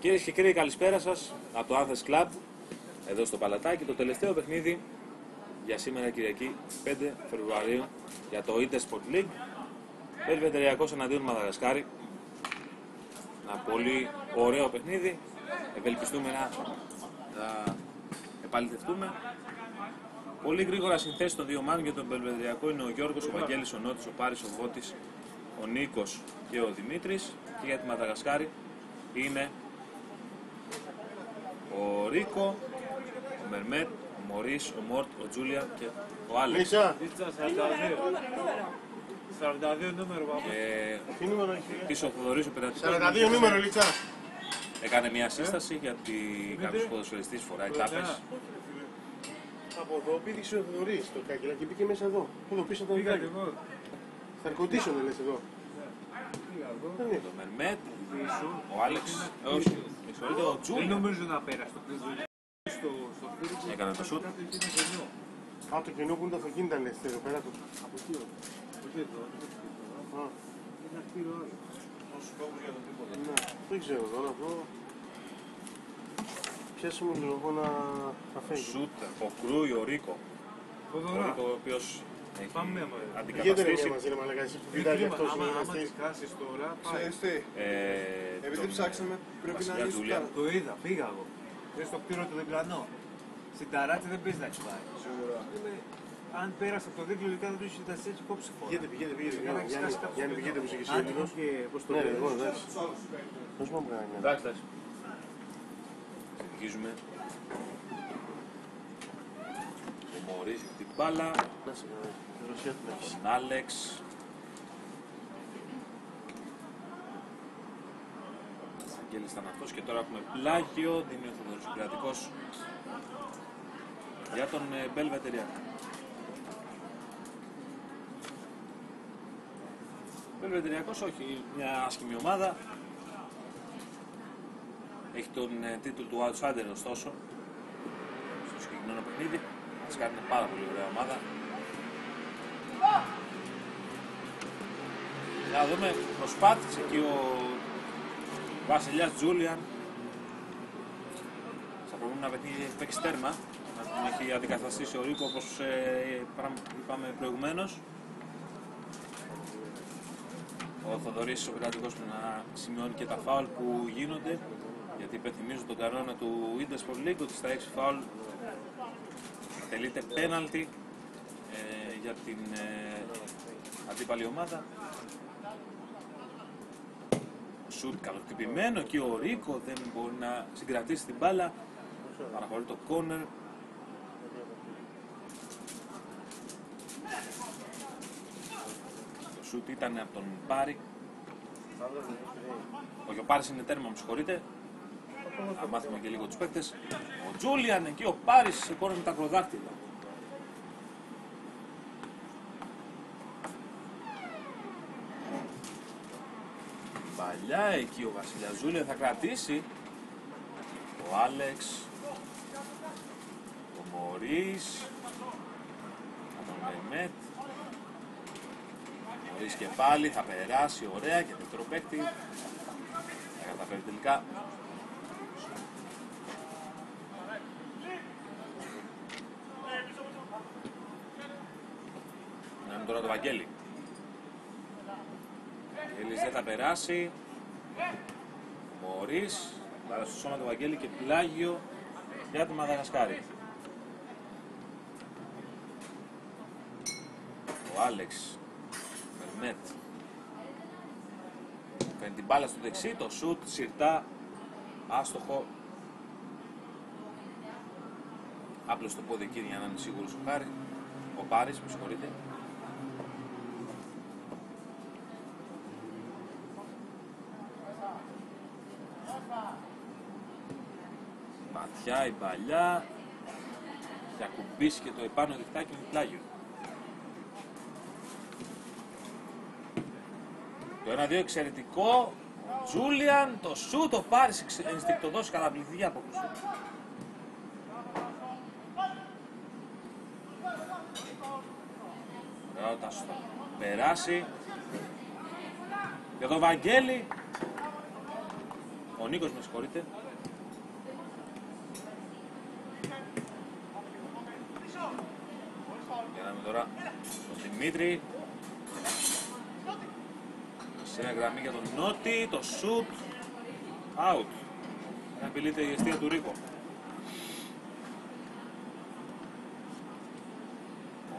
Κυρίες και κύριοι, καλησπέρα σας από το Athens Club, εδώ στο Παλατάκι. Το τελευταίο παιχνίδι για σήμερα, Κυριακή 5 Φεβρουαρίου, για το Intersport League. Μπελβεντεριακός εναντίον Μαδαγασκάρη. Ένα πολύ ωραίο παιχνίδι. Ευελπιστούμε να επαληθευτούμε. Πολύ γρήγορα συνθέσει των δύο μάνων για τον Μπελβεντεριακό είναι ο Γιώργος, ο Βαγγέλης, ο Νότης, ο Πάρης, ο Βότης, ο Νίκος και ο Δημήτρης. Και για τη Μαδαγασκάρη είναι ο Ρίκο, ο Μερμέτ, ο Μωρίς, ο Μόρτ, ο Τζούλια και ο Άλεξ. Λίτσα, 42 νούμερο, παπά. τι νούμερο έχει? Πίσω ο Θοδωρής, ο πειρατικός. 42 νούμερο, Λίτσα. Έκανε μια σύσταση γιατί κάποιος ποδοσφαιριστής φοράει τάπες. Από εδώ πήδηξε ο Θοδωρής το κάκελα και μπήκε μέσα εδώ. Εδώ πίσω το Πήγατε διδάκι. εγώ. Θα αρκωτήσω, δεν λες εδώ. Πήγα εγώ. Δεν είναι. Το Μερμέτ, Πίσω. ο Άλεξ, όχι, με συγχωρείτε, ο Δεν Τζούλια. νομίζω να πέρασε το πίσω. Στο φύλλο Έκανε το σουτ. κάτω εκεί είναι κενό. Α, το κενό που είναι το αυτοκίνητα λες, εδώ πέρα του. Από εκεί όχι. Όχι εδώ. Α, Είναι ένα κτίριο άλλο. ναι, δεν ξέρω τώρα αυτό. Πιάσε μου λίγο να θα φέγει. Σουτ, ο Κρούι, ο Ρίκο. Ο Φοδωρά. Ρίκο, ο οποίος έχει Πάμε, μωρέ. Πηγαίνετε ρε αντικαταστήσει. μια μαζί ρε μαλακά, εσύ που κοιτάζει αυτός ο Άμα γυμναστής. τις κάσεις τώρα, πάει. Ξέρεις τι, επειδή τον ψάξαμε πρέπει να Βασιλιά λύσουμε Τζούλια. τα... Το είδα, πήγα εγώ. Θες το κτίριο του διπλανό. Στην ταράτσα δεν παίζει να έχει πάει. Σίγουρα. Αν πέρασε από το δίκτυο, λογικά δεν του είχε τα έτσι κόψει φορά. Πηγαίνετε, Για να ξεχάσει κάποιος Γιάννη, το πηγαίνετε που είσαι και εσύ Αν έτοιμος. και πώς το Ναι, λένε. εγώ, εντάξει. Πώς μου κάνει. Εντάξει, εντάξει. Συνεχίζουμε. Ο Μωρίς έχει την μπάλα. Να σε καλά, τη Ρωσία την έχεις. Τον Άλεξ. Αγγέλης ήταν αυτός και τώρα έχουμε πλάγιο. Δίνει ο Θοδωρής ο Πειρατικός για τον Μπελβεντεριακό. Μπελβεντεριακός όχι μια άσχημη ομάδα. Έχει τον τίτλο του Outsider ωστόσο στο συγκεκριμένο παιχνίδι. Μας κάνει μια πάρα πολύ ωραία ομάδα. Να δούμε, προσπάθησε εκεί ο Βασιλιάς Τζούλιαν. Στα προηγούμενα παιχνίδια έχει παίξει τέρμα. Να τον έχει αντικαταστήσει ο Ρίκο όπως είπαμε προηγουμένως. Ο Θοδωρής ο πειρατικός που να σημειώνει και τα φάουλ που γίνονται. Γιατί υπενθυμίζω τον κανόνα του Intersport League ότι στα 6 φάουλ τελείται πέναλτι για την αντίπαλη ομάδα. Σουτ καλοκτυπημένο, εκεί ο Ρίκο δεν μπορεί να συγκρατήσει την μπάλα. Παραχωρεί το κόρνερ. Το σουτ ήταν από τον Πάρη. Όχι, ο Πάρης είναι τέρμα, μου συγχωρείτε. Θα μάθουμε και λίγο τους παίκτες. Ο Τζούλιαν, εκεί ο Πάρης σηκώνει με τα ακροδάχτυλα. Παλιά εκεί ο Βασιλιάς Τζούλιαν θα κρατήσει. Ο Άλεξ. Ο Μωρίς. Ο Μερμέτ. Ο Μωρίς και πάλι θα περάσει ωραία και δεύτερο παίκτη. Θα καταφέρει τελικά. Να είναι τώρα το Βαγγέλη. Ο Βαγγέλης δεν θα περάσει. Μωρίς. Πάρα στο σώμα του Βαγγέλη και πλάγιο για τη Μαδαγασκάρη. Ο Άλεξ. Μερμέτ. Παίρνει την μπάλα στο δεξί, το σουτ, σιρτά, άστοχο. Άπλωσε το πόδι εκεί για να είναι σίγουρος ο Πάρης, με συγχωρείτε. Ματιά η παλιά. Θα κουμπίσει και το επάνω διχτάκι με πλάγιο. Το 1-2 εξαιρετικό. Τζούλιαν, το σου το πάρει ενστικτοδός, καταπληκτική απόκριση. Όταν στο περάσει. Για τον Βαγγέλη. Ο Νίκος, με συγχωρείτε. Για να δούμε τώρα τον Δημήτρη. Σε ένα γραμμή για τον Νότι, το σουτ. Out. Απειλείται η αιστεία του Ρίκο.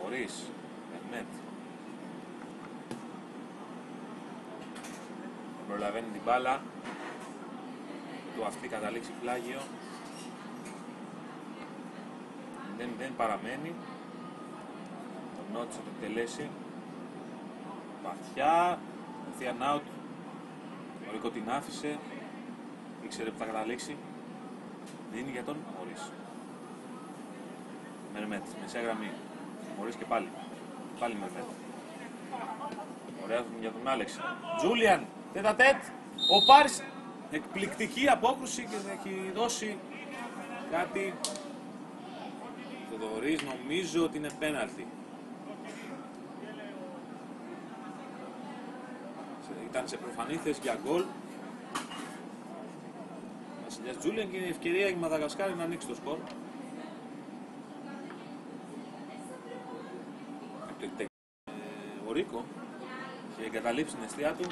Μωρίς, Μερμέτ. Προλαβαίνει την μπάλα. Του αυτή καταλήξει πλάγιο. Δεν παραμένει. Ο Νότς θα το εκτελέσει. Βαθιά. Ευθείαν out. Ο Ρίκο την άφησε. Ήξερε που θα καταλήξει. Δίνει για τον Μωρίς. Μερμέτ, μεσαία γραμμή. Μωρίς και πάλι. Πάλι Μερμέτ. Ωραία για τον Άλεξ. Τζούλιαν, τέτα τέτ. Ο Πάρης, εκπληκτική απόκρουση και θα έχει δώσει κάτι. Θοδωρής, νομίζω ότι είναι πέναλτι. Ήταν σε προφανή θέση για γκολ. Βασιλιάς Τζούλιαν και είναι η ευκαιρία για Μαδαγασκάρη να ανοίξει το σκορ. Ο Ρίκο είχε εγκαταλείψει την αιστεία του.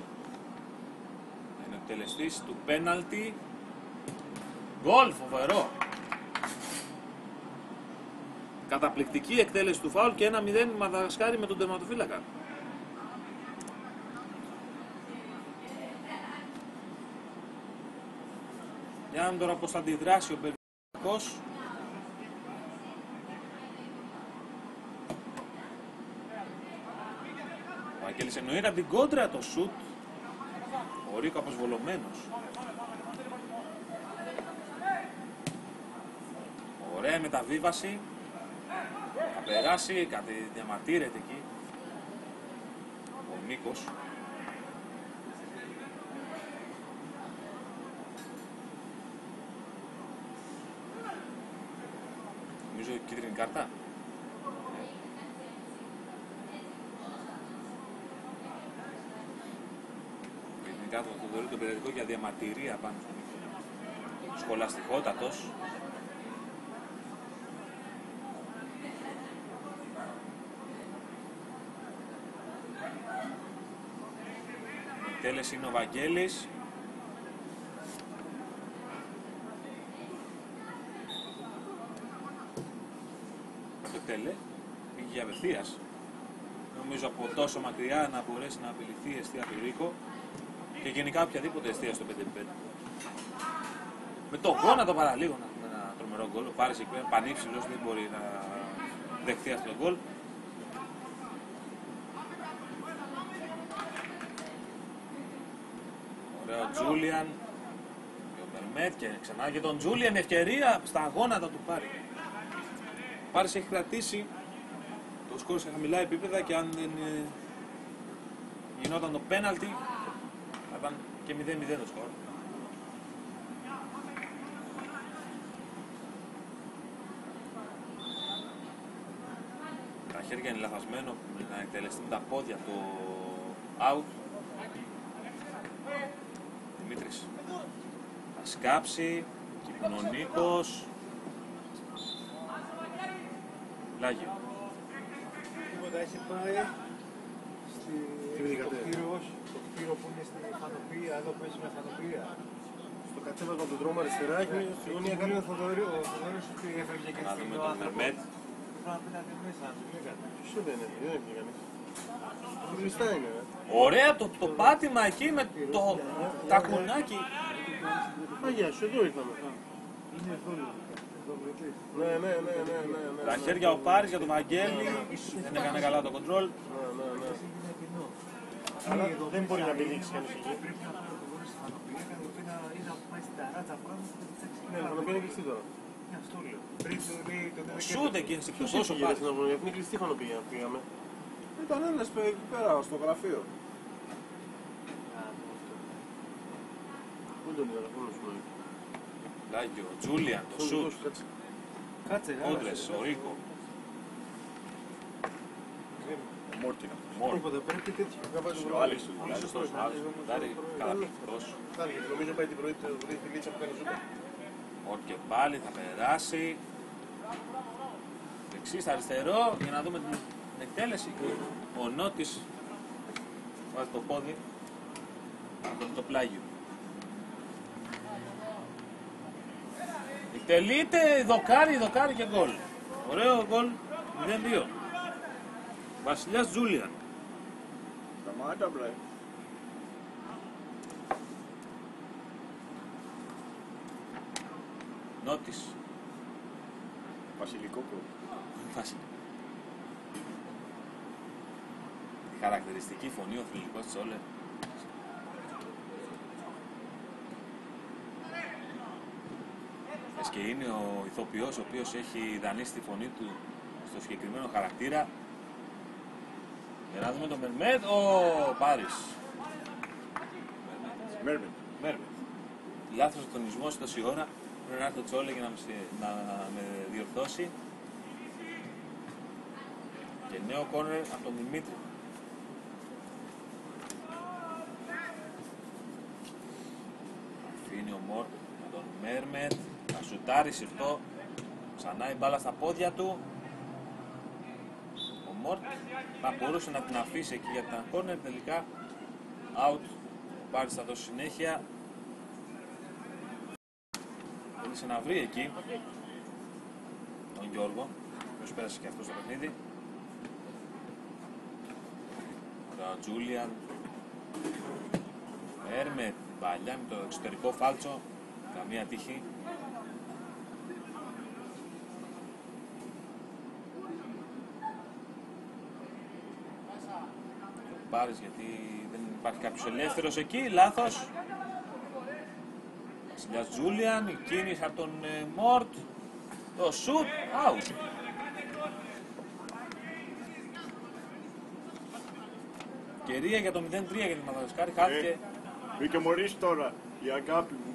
Είναι ο εκτελεστής του πέναλτι. Γκολ, φοβερό. Καταπληκτική εκτέλεση του φάουλ και 1-0 Μαδαγασκάρη με τον τερματοφύλακα. Για να δούμε τώρα πώς θα αντιδράσει ο Μπελγικός. Ο Αγγέλης εννοείται από την κόντρα το σουτ. Ο Ρίκο αποσβολωμένος. Ωραία μεταβίβαση. Θα περάσει, κάτι διαμαρτύρεται εκεί. Ο Νίκος. Νομίζω κίτρινη κάρτα. Κίτρινη κάρτα του Θοδωρή τον περιοδικό για διαμαρτυρία πάνω στον Νίκο. Σχολαστικότατος. Η τέλεση είναι ο Βαγγέλης. Πήγε για απευθείας. Νομίζω από τόσο μακριά να μπορέσει να απειληθεί η αιστεία του Ρίκο και γενικά οποιαδήποτε αιστεία στο 5-5. Με το γόνατο παραλίγο να έχουμε ένα τρομερό γκολ. Ο Πάρης εκεί πέρα πανύψηλος, δεν μπορεί να δεχθεί αυτό το γκολ. Ωραίο Τζούλιαν και ο Μερμέτ και ξανά και τον Τζούλιαν, ευκαιρία στα γόνατα του Πάρη. Ο Πάρης έχει κρατήσει το σκορ σε χαμηλά επίπεδα και αν δεν γινόταν το πέναλτι θα ήταν και 0-0 το σκορ. Τα χέρια είναι λαθασμένο να εκτελεστεί με τα πόδια το out. Δημήτρης θα σκάψει, Κυπνονίκος. Λάγιο. Τίποτα έχει πάει στο κτίριο που είναι στην φανοπία, εδώ που έχει μια φανοπία. Στο κατέβασμα του δρόμου αριστερά έχει στη γωνία Κάνει ο Θοδωρής ότι έφερε και Να στην δούμε τον Μερμέτ. Πρέπει να πίνατε μέσα, να του λέγατε. Ποιο δεν είναι, δεν είναι κανείς. Κλειστά είναι. Ωραία το πάτημα εκεί με το τακουνάκι. Αγιά σου, εδώ ήρθαμε. Είναι εδώ, βλέπεις. Ναι. Τα χέρια ο Πάρης για τον Βαγγέλη. Δεν έκανε καλά το κοντρόλ. Ναι. Είναι κοινό. Αλλά δεν μπορεί να πηδήξει κανείς εκεί. Πρέπει να πάρει το γόρι στη φανοπία και να πάει στην ταράτσα πάνω. Ναι, θα το πει είναι κλειστή τώρα. Ναι, αυτό λέω. Πριν το λέει το δεν Σούτ εκείνη στην Ποιος τόσο είχε Πάρης. στην αγωνία, είναι κλειστή φανοπία πήγαμε. Ήταν ένας εκεί πέρα στο γραφείο. Πού τον είδα, πού να σου λέει. Λάγιο, Τζούλιαν, το σουτ. Κάτσε, Κόντρες, ο Ρίκο. Ο Μόρκιν αυτός. Μόρ. Τίποτα, πρέπει τέτοιο. Να βάζει Ο Άλεξ του δουλειά. Σωστός, Ντάρι, καταπληκτικός. το νομίζω πάει την πρωί τη λίτσα που κάνει ζούγκα. Μόρ και πάλι θα περάσει. Δεξί στα αριστερό για να δούμε την εκτέλεση. Ο Νότης βάζει το πόδι από το πλάγιο. Εκτελείται, δοκάρι και γκολ. Ωραίο γκολ, 0-2. Βασιλιάς Τζούλιαν. Σταμάτα, μπλε. Νότης. Βασιλικό κόμμα. Βασιλικό. Χαρακτηριστική φωνή ο θρυλικός της Όλε. Και είναι ο ηθοποιός ο οποίος έχει δανείσει τη φωνή του στο συγκεκριμένο χαρακτήρα. Για να δούμε τον Μερμέτ. Ο Πάρης. Μερμέτ. Λάθος ο τονισμός τόση ώρα. Πρέπει να έρθει το Τσόλε για να με διορθώσει. Και νέο κόρνερ από τον Δημήτρη. Αφήνει ο Μόρ με τον Μέρμετ. Θα σουτάρει συρτό. Ξανά η μπάλα στα πόδια του. Ο Μόρτ θα μπορούσε να την αφήσει εκεί για τα κόρνερ. Τελικά out. Ο Πάρης θα δώσει συνέχεια. Θέλησε να βρει εκεί τον Γιώργο. Ποιος πέρασε και αυτό στο παιχνίδι. Ο Τζούλιαν. Έρμε παλιά με το εξωτερικό φάλτσο. Καμία τύχη. Πάρεις γιατί δεν υπάρχει κάποιος ελεύθερος εκεί. Λάθος. Βασιλιάς Τζούλιαν. Η κίνηση από τον Μόρτ. Το σουτ. Out. Ευκαιρία για το 0-3 για την Μαδαγασκάρη. Χάθηκε. Μπήκε μωρίς τώρα, η αγάπη μου.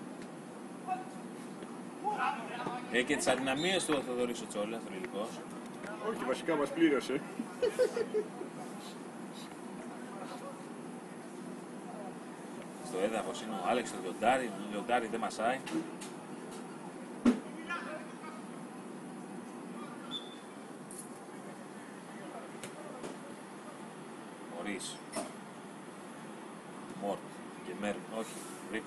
Και τις αδυναμίες του ο Θοδωρής ο Τσόλε, θρυλικός. Όχι, βασικά μας πλήρωσε. Στο έδαφος είναι ο Άλεξ, το Λιοντάρι. Ο Λιοντάρι δεν μασάει. Μωρίς. Μόρτ και Μέρ. Όχι, Ρίκο.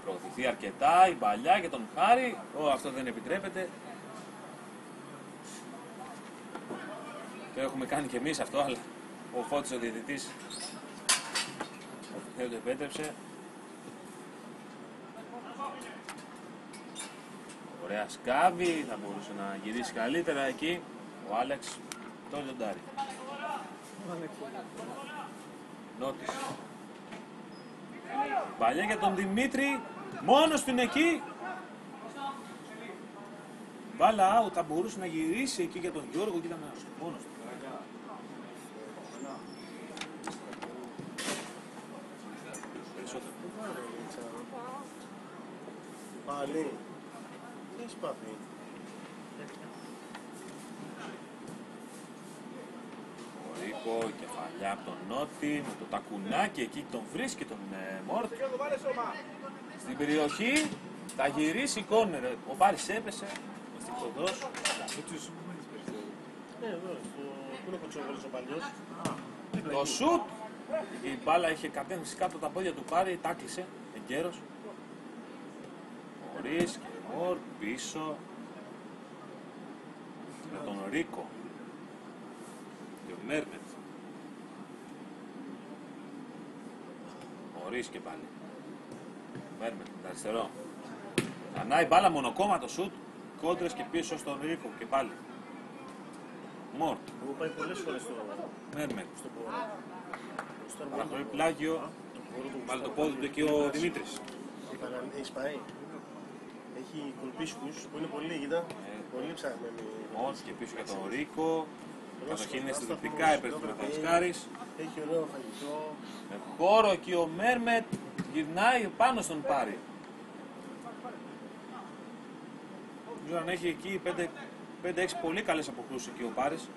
Προωθηθεί αρκετά η παλιά για τον Χάρη. Αυτό δεν επιτρέπεται. Το έχουμε κάνει και εμείς αυτό, αλλά ο Φώτης ο διαιτητής δεν το επέτρεψε. Ωραία σκάβη, θα μπορούσε να γυρίσει καλύτερα εκεί ο Άλεξ, το Λιοντάρι. Νότης. Παλιά για τον Δημήτρη, μόνος του είναι εκεί. Μπάλα out, θα μπορούσε να γυρίσει εκεί για τον Γιώργο και ήταν μόνος του. Περισσότερο. Πάλι. Τι έχεις πάθει. Ο Ρίκο, κεφαλιά από τον Νότι, με το τακουνάκι εκεί τον βρίσκει τον Μόρτ. Στην περιοχή θα γυρίσει κόρνερ. Ο Πάρης έπεσε, ευτυχώς. Ναι, εδώ, πού είναι ο Κοτσόβολος ο παλιός. Το σουτ! Η μπάλα είχε κατέβει κάτω τα πόδια του Πάρη, τάκλισε εγκαίρος. Ο Ρίς και Μόρ πίσω με τον Ρίκο και ο Μέρμετ. Ο Ρίς και πάλι. Μέρμετ, αριστερό. Ανάει μπάλα μονοκόμματο σουτ, κόντρες και πίσω στον Ρίκο και πάλι. Μόρ. Έχω πάει πολλές φορές στο Μέρμετ. στο Παραχωρεί πλάγιο. Βάλει το πόδι του εκεί ο Δημήτρης. Έχεις πάει. Έχει κολπίσκους που είναι πολύ, κοίτα, πολύ ψάχμενοι. Μόρ και πίσω για τον Ρίκο. Κατοχή είναι αισθητικά υπέρ του Μαδαγασκάρης. Έχει ωραίο φαγητό. Με χώρο εκεί ο Μέρμετ γυρνάει πάνω στον Πάρη. Δεν ξέρω αν έχει εκεί 5-6 πολύ καλές αποκρούσεις εκεί ο Πάρης.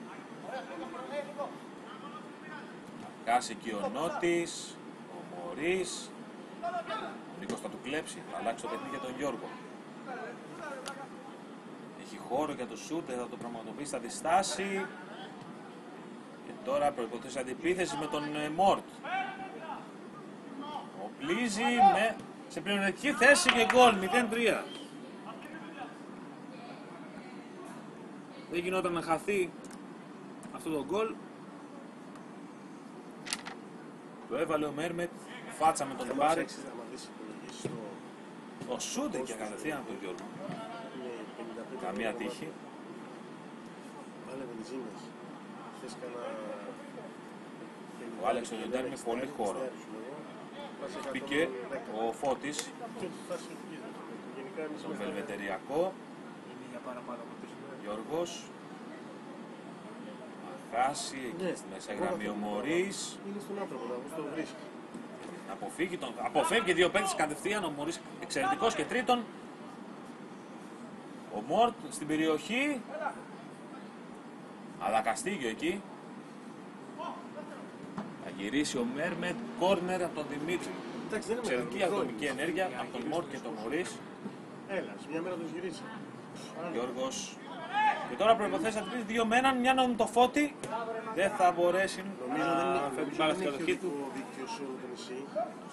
Κάσει εκεί ο Νότης, ο Μωρίς. Ο Νίκος θα του κλέψει, θα αλλάξει το παιχνίδι για τον Γιώργο. Έχει χώρο για το σούτ, θα το πραγματοποιήσει, θα διστάσει. Και τώρα προϋποθέσει αντιπίθεση με τον Μόρτ. Ο Πλίζη σε πλεονεκτική θέση και γκολ, 0-3. Δεν γινόταν να χαθεί αυτό το γκολ. Το έβαλε ο Μέρμετ, φάτσα με τον Μπάρι. Ο σούτ και κατευθείαν από τον Γιώργο. Καμία τύχη. Βάλε βενζίνες. Θες κανένα... Ο Άλεξ ο Λιοντάρη με πολύ χώρο. Μπήκε ο Φώτης, τον Βελβετεριακό. Γιώργος. Χάσει εκεί στη μέσα γραμμή ο Μωρίς. Είναι στον άνθρωπο, να το βρίσκει. Αποφεύγει δύο παίκτες κατευθείαν, ο Μωρίς εξαιρετικός και τρίτον. Ο Μόρτ στην περιοχή. Αλλά Καστίγιο εκεί. Θα γυρίσει ο Μέρμετ, κόρνερ από τον Δημήτρη. Εξαιρετική ατομική ενέργεια από τον Μόρτ και τον Μωρίς. Έλα, σε μια μέρα τους γυρίσει. Γιώργος. Και τώρα προϋποθέσει να τρεις δύο με έναν, μια να το Φώτη. Δεν θα μπορέσει Νομίζω να φεύγει πάλι στην κατοχή του. δίκτυο σε όλο το νησί.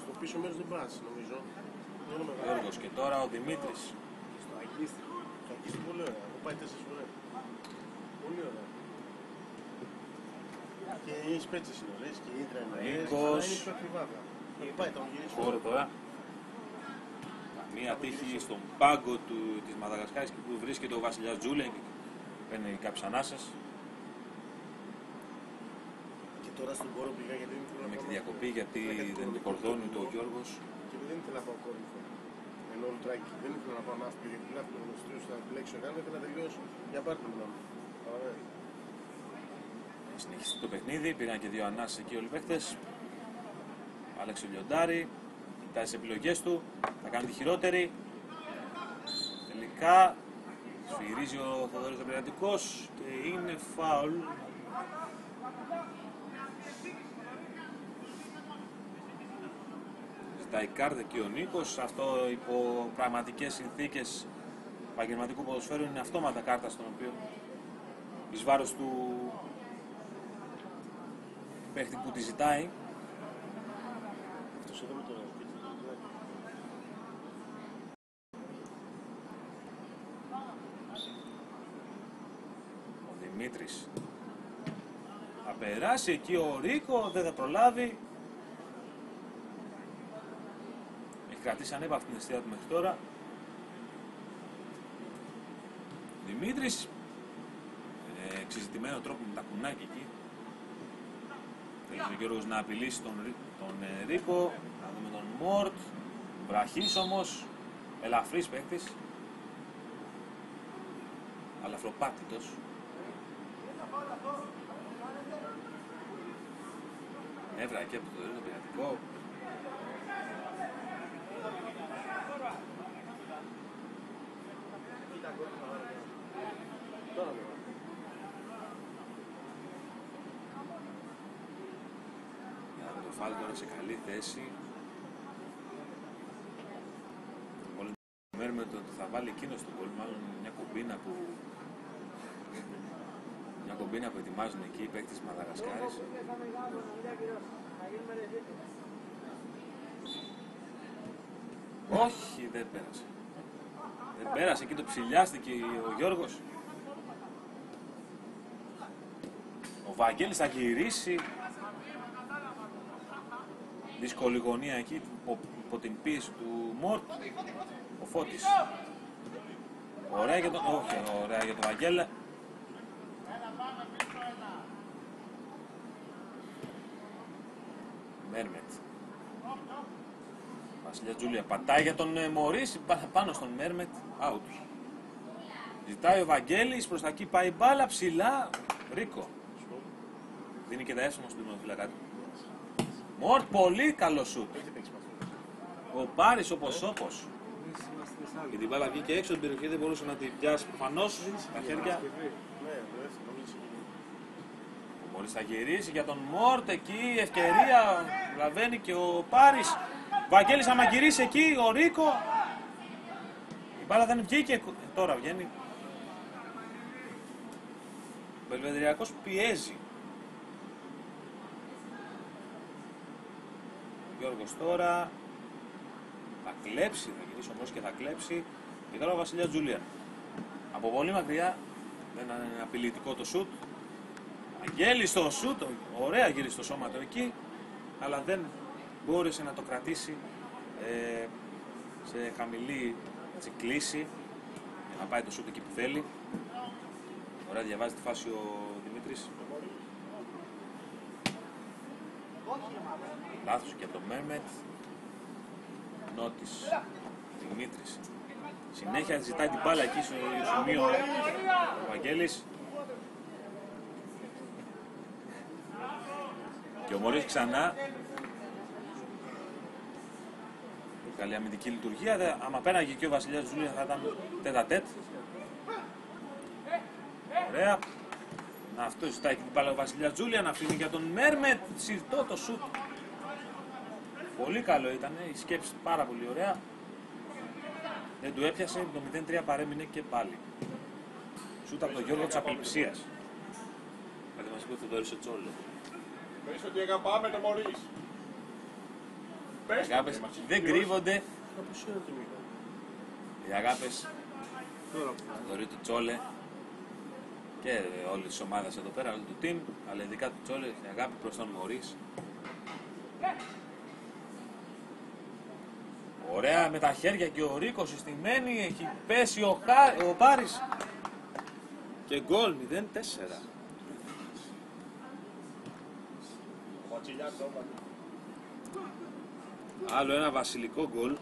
Στο πίσω μέρος δεν πας, νομίζω. Γιώργος και τώρα ο Δημήτρης. Στο Αγγίστη. Το Αγγίστη πολύ ωραία. Έχω πάει 4 φορές. Πολύ ωραία. Και οι σπέτσες είναι ωραίες και οι ίντρα είναι ωραίες. Νίκος. Αλλά είναι πιο ακριβά. Έχω πάει, θα μου γυρίσω. Χώρο τώρα. Μία τύχη στον πάγκο της Μαδαγασκάρης που βρίσκεται ο Βασιλιάς Τζούλεν και παίρνει κάποιες ανάσες. Και τώρα στον κόρο πήγα γιατί δεν ήθελα να Με τη πάω. διακοπή γιατί δεν το κορδώνει το Γιώργος. Και δεν ήθελα να πάω κόρυφο. Ενώ Λουτράκι. Δεν ήθελα να πάω ναύπλιο γιατί ναύπλιο γνωστούς θα επιλέξω κανένα. Ήθελα να τελειώσω. Για πάρτι μου να μου. Συνεχιστεί το παιχνίδι, πήραν και δύο ανάσες εκεί όλοι οι παίκτες. Άλεξ Λιοντάρη, κοιτάζει τις επιλογές του, θα κάνει τη χειρότερη. Τελικά σφυρίζει ο Θοδωρής Δεπηρεατικός και είναι φάουλ. Ζητάει κάρτα και ο Νίκος, αυτό υπό πραγματικές συνθήκες επαγγελματικού ποδοσφαίρου είναι αυτόματα κάρτα στον οποίο εις βάρος του παίχτη που τη ζητάει. Αυτός εδώ με το Ο Δημήτρης θα περάσει εκεί ο Ρίκο, δεν θα προλάβει. Έχει κρατήσει ανέπαυτη την αιστεία του μέχρι τώρα. Ο Δημήτρης εξεζητημένο τρόπο με τα κουνάκια εκεί. Θέλει ο Γιώργος να απειλήσει τον Ρίκο, να δούμε τον Μόρτ. Βραχής όμως, ελαφρύς παίκτης. Αλαφροπάτητος. Έβρα εκεί από το δωρεό το πειρατικό. Το φάλ τώρα σε καλή θέση. Πολύ με το ότι θα βάλει εκείνο στον γκολ, μάλλον μια κομπίνα που ετοιμάζουν εκεί οι παίκτες της Μαδαγασκάρης. Όχι, δεν πέρασε. Δεν πέρασε, εκεί το ψηλιάστηκε ο Γιώργος. Ο Βαγγέλης θα γυρίσει. Δύσκολη γωνία εκεί υπό την πίεση του Μόρτ. Ο Φώτης. Ωραία για τον... Όχι, ωραία για τον Βαγγέλα. Μέρμετ. Βασιλιά Τζούλια πατάει για τον Μωρίς, πάνω στον Μέρμετ. Out. Ζητάει ο Βαγγέλης, προς τα εκεί πάει μπάλα, ψηλά. Ρίκο. Δίνει και τα εύσημα στον φυλακά του. Μόρτ, πολύ καλό σουτ. Ο Πάρης όπως. Και την μπάλα βγήκε έξω την περιοχή, δεν μπορούσε να την πιάσει προφανώς τα χέρια. Μόλις θα γυρίσει για τον Μόρτ εκεί, ευκαιρία, βλαβαίνει και ο Πάρης. Βαγγέλης άμα γυρίσει εκεί, ο Ρίκο. Η μπάλα δεν βγήκε, τώρα βγαίνει. Ο Μπελβεδεριακός πιέζει. Ο Γιώργος τώρα θα κλέψει, θα γυρίσει όμως και θα κλέψει. Και τώρα ο Βασιλιάς Τζούλιαν. Από πολύ μακριά, δεν είναι απειλητικό το σουτ. Αγγέλει στο σουτ, ωραία γύρισε στο σώμα του εκεί, αλλά δεν μπόρεσε να το κρατήσει σε χαμηλή κλίση για να πάει το σουτ εκεί που θέλει. Ωραία διαβάζει τη φάση ο Δημήτρης. Λάθος και από τον Μέρμετ. Νότης, Δημήτρης. Συνέχεια ζητάει την μπάλα εκεί στο σημείο ο Βαγγέλης. Και ο Μωρίς ξανά. Καλή αμυντική λειτουργία. Άμα πέραγε και ο Βασιλιάς Ζούλια θα ήταν τέτα-τέτ. Ωραία. Αυτό ζητάει και την μπάλα ο Βασιλιάς Τζούλια να φύγει για τον Μέρμετ. Συρτό το σουτ. Πολύ καλό ήταν. Η σκέψη πάρα πολύ ωραία. Δεν του έπιασε. Το 0-3 παρέμεινε και πάλι. Σουτ από τον Γιώργο της απελπισίας. Κάτι μας είπε ο Θεοδόρης ο Τσόλο. Πες ότι αγαπάμε το Μωρίς. Οι αγάπες δεν κρύβονται. Οι αγάπες του του Τσόλε και όλη της ομάδας εδώ πέρα, όλη του team, αλλά ειδικά του Τσόλε, η αγάπη προς τον Μωρίς. Ωραία με τα χέρια και ο Ρίκος συστημένη, έχει πέσει ο Πάρης και γκολ 0-4. Άλλο ένα βασιλικό γκολ. Είναι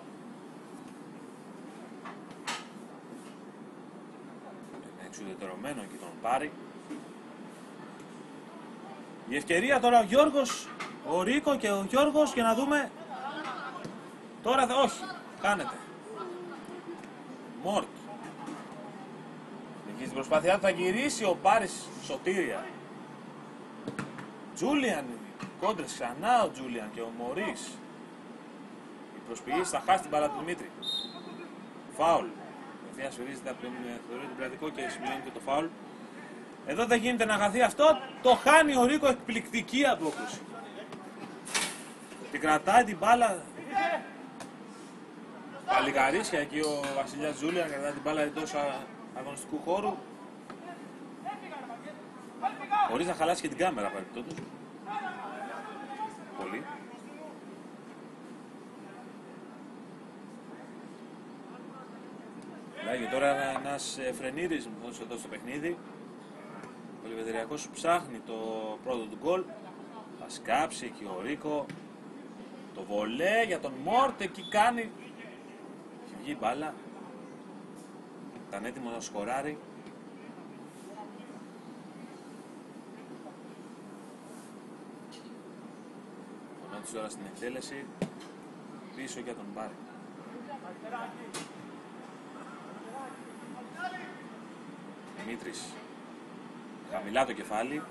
εξουδετερωμένο και τον πάρει. Η ευκαιρία τώρα ο Γιώργος, ο Ρίκο και ο Γιώργος για να δούμε. Τώρα όχι, κάνετε. Μόρτ. Εκεί στην προσπάθειά του θα γυρίσει ο Πάρης σωτήρια. Τζούλιαν, κόντρες ξανά ο Τζούλιαν και ο Μωρίς. Η προσπηγή θα χάσει την μπάλα του Δημήτρη. Φάουλ. Ευθεία σφυρίζεται από τον Πλατικό και συμπληρώνει και το φάουλ. Εδώ δεν γίνεται να χαθεί αυτό. Το χάνει ο Ρίκο, εκπληκτική απόκριση. Την κρατάει την μπάλα. Παλικαρίσια εκεί ο Βασιλιάς Τζούλιαν κρατάει την μπάλα εντός αγωνιστικού χώρου. Χωρίς να χαλάσει και την κάμερα παρεπτόντως. Πολύ. Λέγει τώρα ένας φρενήρισμος εδώ στο παιχνίδι. Ο Λιβεδεριακός ψάχνει το πρώτο του γκολ. Θα σκάψει εκεί ο Ρίκο. Το βολέ για τον Μόρτ εκεί κάνει. Έχει βγει η μπάλα. Ήταν έτοιμο να σκοράρει. Ο Νότης τώρα στην εκτέλεση. Πίσω για τον Πάρη. Δημήτρης. Χαμηλά το κεφάλι.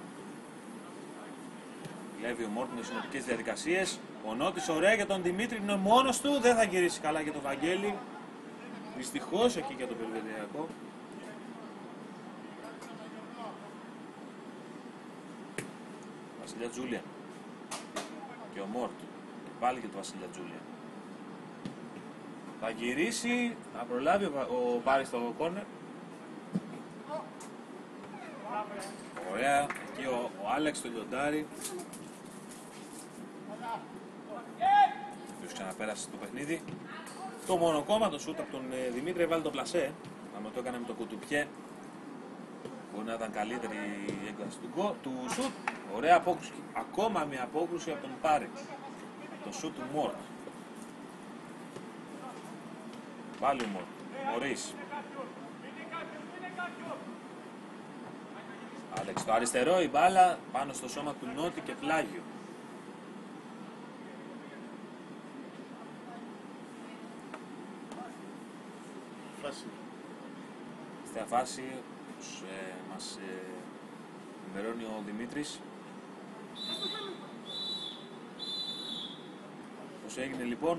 Βλέπει ο Μόρτ με συνοπτικές διαδικασίες. Ο Νότης ωραία για τον Δημήτρη, είναι μόνος του. Δεν θα γυρίσει καλά για τον Βαγγέλη. Δυστυχώς εκεί για τον Πελβεδεριακό. Βασιλιά Τζούλια. Και ο Μόρτ. Και πάλι και το Βασιλιά Τζούλια. Θα γυρίσει, θα προλάβει ο Πάρης στο κόρνερ. Ωραία, εκεί ο Άλεξ το λιοντάρι. Ποιος ξαναπέρασε το παιχνίδι. Το μονοκόμματο σούτ από τον Δημήτρη έβαλε το πλασέ. Άμα το έκανε με το κουτουπιέ, μπορεί να ήταν καλύτερη η έγκαση του σούτ. Ωραία απόκρουση. Ακόμα μια απόκρουση από τον Πάρη. Το σούτ του Μόρτ. Πάλι ο Μόρτ. Μωρίς. Άλεξ το αριστερό, η μπάλα πάνω στο σώμα του Νότι και πλάγιο. Στην φάση μας ενημερώνει ο Δημήτρης Όπως έγινε λοιπόν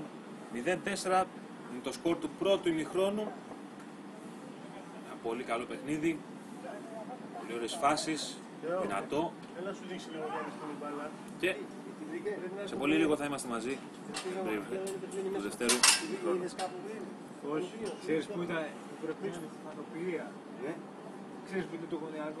0-4 είναι το σκορ του πρώτου ημιχρόνου. Ένα πολύ καλό παιχνίδι, πολύ ωραίες φάσεις, δυνατό Έλα σου δείξει λίγο για την μπάλα. και σε πολύ λίγο θα είμαστε μαζί του Δευτέρου. Όχι. Ξέρεις που ήταν η προηγούμενη φωτοπηλία. Ξέρεις που είναι το γωνιακό.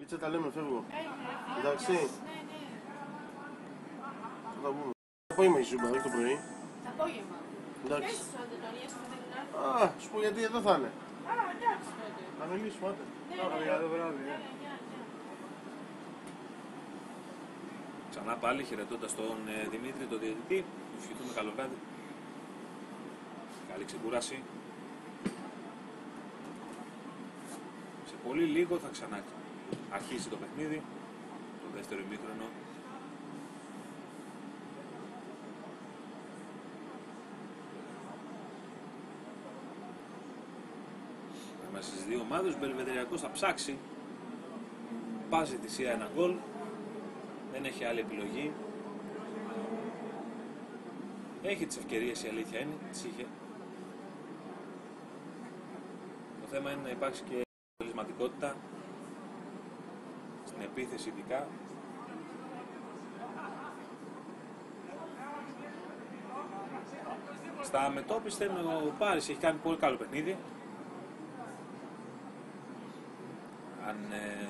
Βίτσα, τα λέμε, φεύγω. Εντάξει. Θα τα πούμε. Το απόγευμα η Ζούμπα, όχι το πρωί. Το απόγευμα. Εντάξει. Πες στους Αντωνίες που δεν είναι. Α, σου πω γιατί εδώ θα είναι. Α, εντάξει τότε. Θα μιλήσουμε, άντε. Ναι, Για το βράδυ. ναι, ναι. Ξανά πάλι χαιρετώντας τον Δημήτρη, τον διαιτητή. Του ευχηθούμε καλό βράδυ. Καλή ξεκούραση. Σε πολύ λίγο θα ξανά αρχίσει το παιχνίδι, το δεύτερο ημίχρονο. Μέσα στις δύο ομάδες, ο Μπελβεδεριακός θα ψάξει. Πάζει τη σειρά ένα γκολ. Δεν έχει άλλη επιλογή. Έχει τις ευκαιρίες, η αλήθεια είναι, τις είχε. Το θέμα είναι να υπάρξει και αποτελεσματικότητα στην επίθεση ειδικά. Στα μετώπιστε ο Πάρης έχει κάνει πολύ καλό παιχνίδι. Αν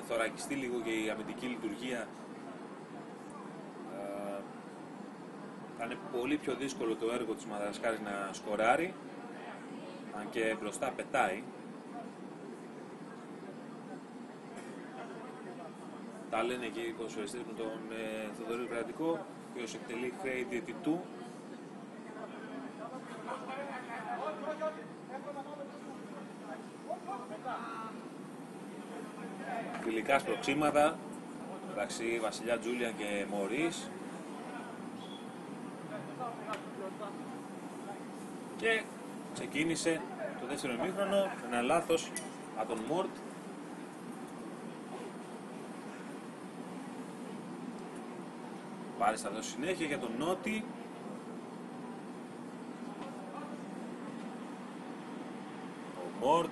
θωρακιστεί λίγο και η αμυντική λειτουργία, θα είναι πολύ πιο δύσκολο το έργο της Μαδαγασκάρης να σκοράρει, αν και μπροστά πετάει. Τα λένε εκεί οι ποδοσφαιριστές με τον Θοδωρή Κρατικό, ο οποίος εκτελεί χρέη διαιτητού. Φιλικά σπροξήματα μεταξύ Βασιλιά Τζούλιαν και Μωρίς. Και ξεκίνησε το δεύτερο ημίχρονο, ένα λάθος από τον Μόρτ. Πάρης θα δώσει συνέχεια για τον Νότι. Ο Μόρτ,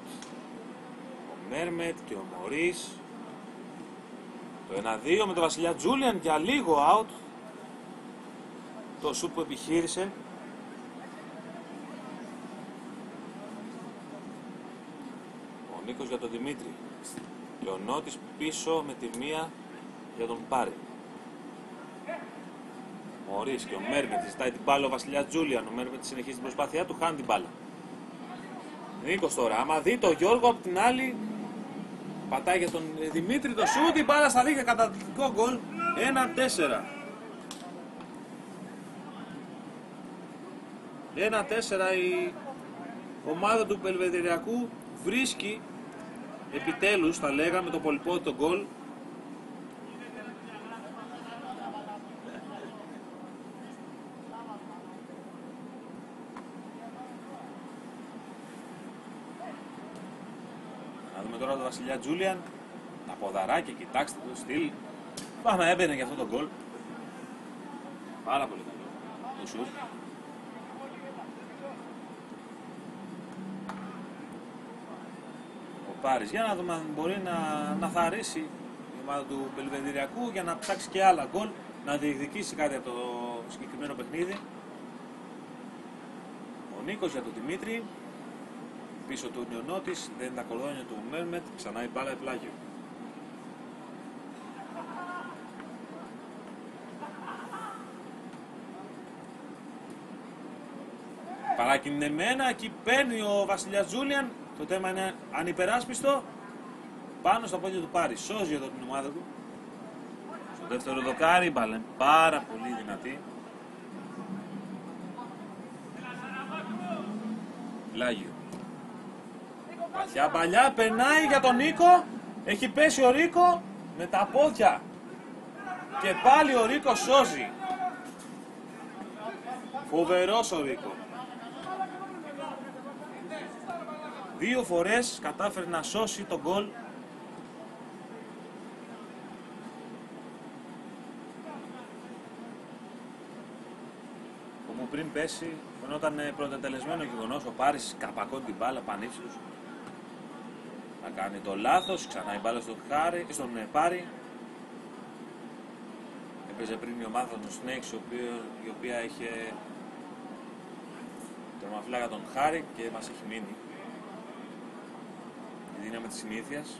ο Μέρμετ και ο Μωρίς. Το 1-2 με τον Βασιλιά Τζούλιαν για λίγο out. Το σουτ που επιχείρησε. Ο Νίκος για τον Δημήτρη. Και ο Νότης πίσω με τη μία για τον Πάρη. Μωρίς και ο Μέρμετ ζητάει την μπάλα ο Βασιλιάς Τζούλιαν. Ο Μέρμετ συνεχίζει την προσπάθειά του, χάνει την μπάλα. Νίκος τώρα, άμα δει τον Γιώργο από την άλλη, πατάει για τον Δημήτρη το σούτ, η μπάλα στα δίχτυα, καταπληκτικό γκολ. 1-4. 1-4 η ομάδα του Μπελβεδεριακού βρίσκει επιτέλους, θα λέγαμε, το πολυπόδητο γκολ. Να δούμε τώρα τον Βασιλιά Τζούλιαν. Τα ποδαράκια, κοιτάξτε το στυλ. Πάμε να έμπαινε για αυτό το γκολ. Πάρα πολύ καλό το σουτ. Ο Πάρης, για να δούμε αν μπορεί να θαρρήσει η ομάδα του Μπελβεδεριακού για να ψάξει και άλλα γκολ, να διεκδικήσει κάτι από το συγκεκριμένο παιχνίδι. Ο Νίκος για τον Δημήτρη. Πίσω του Νιονότης, δεν είναι τα κορδόνια του Μέρμετ, ξανά η μπάλα πλάγιο. Παρακινημένα, εκεί παίρνει ο Βασιλιάς Τζούλιαν, το θέμα είναι ανυπεράσπιστο, πάνω στα πόδια του Πάρη, σώζει εδώ την ομάδα του. Στο δεύτερο δοκάρι, μπάλα πάρα πολύ δυνατή. Πλάγιο. Βαθιά παλιά, περνάει για τον Νίκο, έχει πέσει ο Ρίκο με τα πόδια και πάλι ο Ρίκο σώζει. Φοβερός ο Ρίκο. 2 φορές κατάφερε να σώσει τον γκολ. Όπου πριν πέσει φαινόταν πρωτετελεσμένο γεγονός, ο Πάρης καπακώνει την μπάλα πανύψηλος. Να κάνει το λάθος, ξανά η μπάλα στον Πάρη. Έπαιζε πριν η ομάδα των Snakes, η οποία είχε τερμαφυλάκα τον Χάρη και μας έχει μείνει η δύναμη της συνήθειας.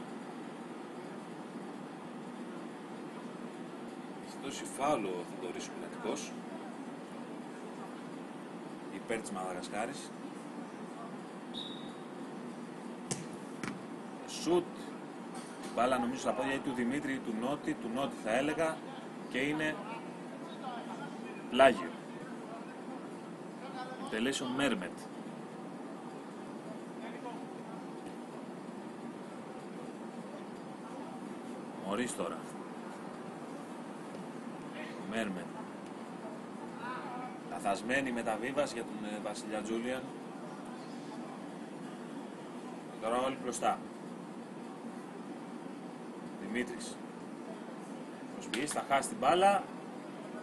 Έχει δώσει φάουλο ο Θοδωρής ο Κρατικός υπέρ της Μαδαγασκάρης. Σουτ, μπάλα νομίζω στα πόδια του Δημήτρη ή του Νότι θα έλεγα, και είναι πλάγιο. Τελέσει ο Μέρμετ. Μωρίς τώρα. Μέρμετ. Λαθασμένη μεταβίβαση για τον Βασιλιά Τζούλιαν. Τώρα όλοι μπροστά. Δημήτρης. Προσποιείς, θα χάσει την μπάλα.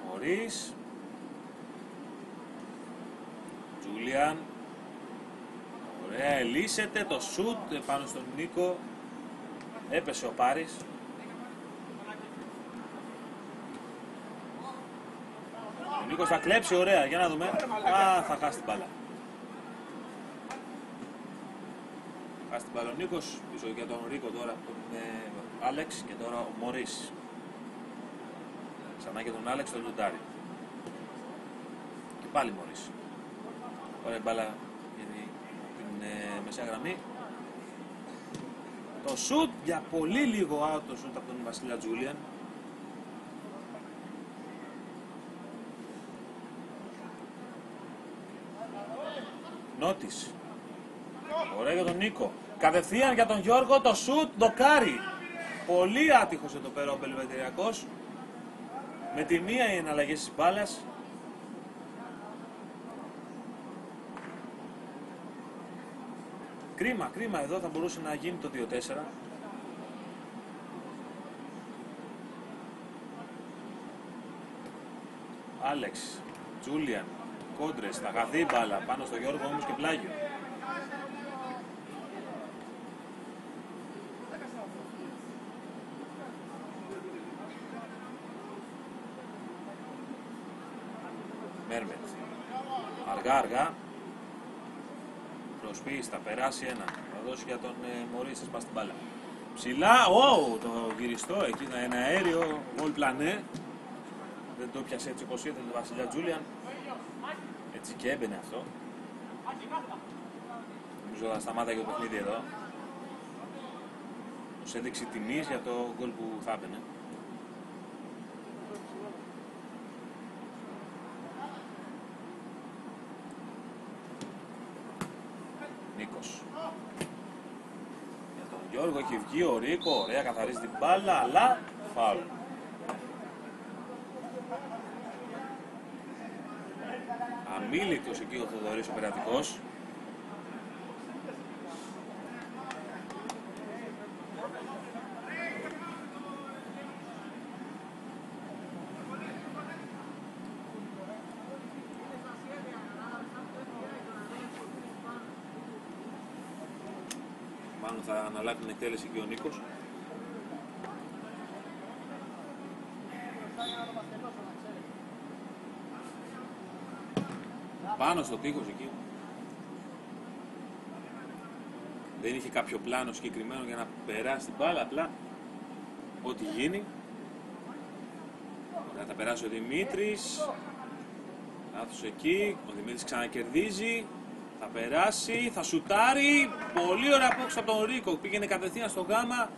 Μωρίς. Τζούλιαν. Ωραία, ελύσεται το σουτ πάνω στον Νίκο. Έπεσε ο Πάρης. Ο Νίκος θα κλέψει, ωραία, για να δούμε. Α, θα χάσει την μπάλα. Χάσει την μπάλα ο Νίκος, πίσω για τον Ρίκο τώρα, τον Άλεξ, και τώρα ο Μωρίς. Ξανά και τον Άλεξ, τον Λουντάρι. Και πάλι Μωρίς. Ωραία μπάλα για την μεσαία γραμμή. Το σουτ για πολύ λίγο out, το σουτ από τον Βασιλιά Τζούλιαν. Νότης. Ωραία για τον Νίκο. Κατευθείαν για τον Γιώργο, το σουτ, δοκάρι. Πολύ άτυχος εδώ πέρα ο Μπελβεντεριακός. Με τη μία οι εναλλαγές της μπάλας. Κρίμα, κρίμα, εδώ θα μπορούσε να γίνει το 2-4. Άλεξ, Τζούλιαν, κόντρες, θα χαθεί η μπάλα, πάνω στο Γιώργο όμως και πλάγιο. Μέρμετ, αργά αργά, προσποίηση, θα περάσει ένα, θα δώσει για τον Μωρίς, θα σπάσει την μπάλα. Ψηλά, το γυριστό, εκεί ένα αέριο, γκολ πλανέ. Δεν το πιάσε έτσι όπως ήθελε ο Βασιλιά Τζούλιαν. Έτσι και έμπαινε αυτό. Νομίζω θα σταμάταγε το παιχνίδι εδώ. Τους έδειξε τιμής για το γκολ που θα έμπαινε. Νίκος. Για τον Γιώργο έχει βγει ο Ρίκο, ωραία, καθαρίζει την μπάλα, αλλά φάουλ. Αμίλητος εκεί ο Θοδωρής ο Περατικός. Μάλλον θα αναλάβει την εκτέλεση και ο Νίκος. Πάνω στο τείχος εκεί. Δεν είχε κάποιο πλάνο συγκεκριμένο για να περάσει την μπάλα, απλά ό,τι γίνει. Θα περάσει ο Δημήτρης. Λάθος εκεί. Ο Δημήτρης ξανακερδίζει. Θα περάσει, θα σουτάρει. Πολύ ωραία απόκριση από τον Ρίκο. Πήγαινε κατευθείαν στο γάμα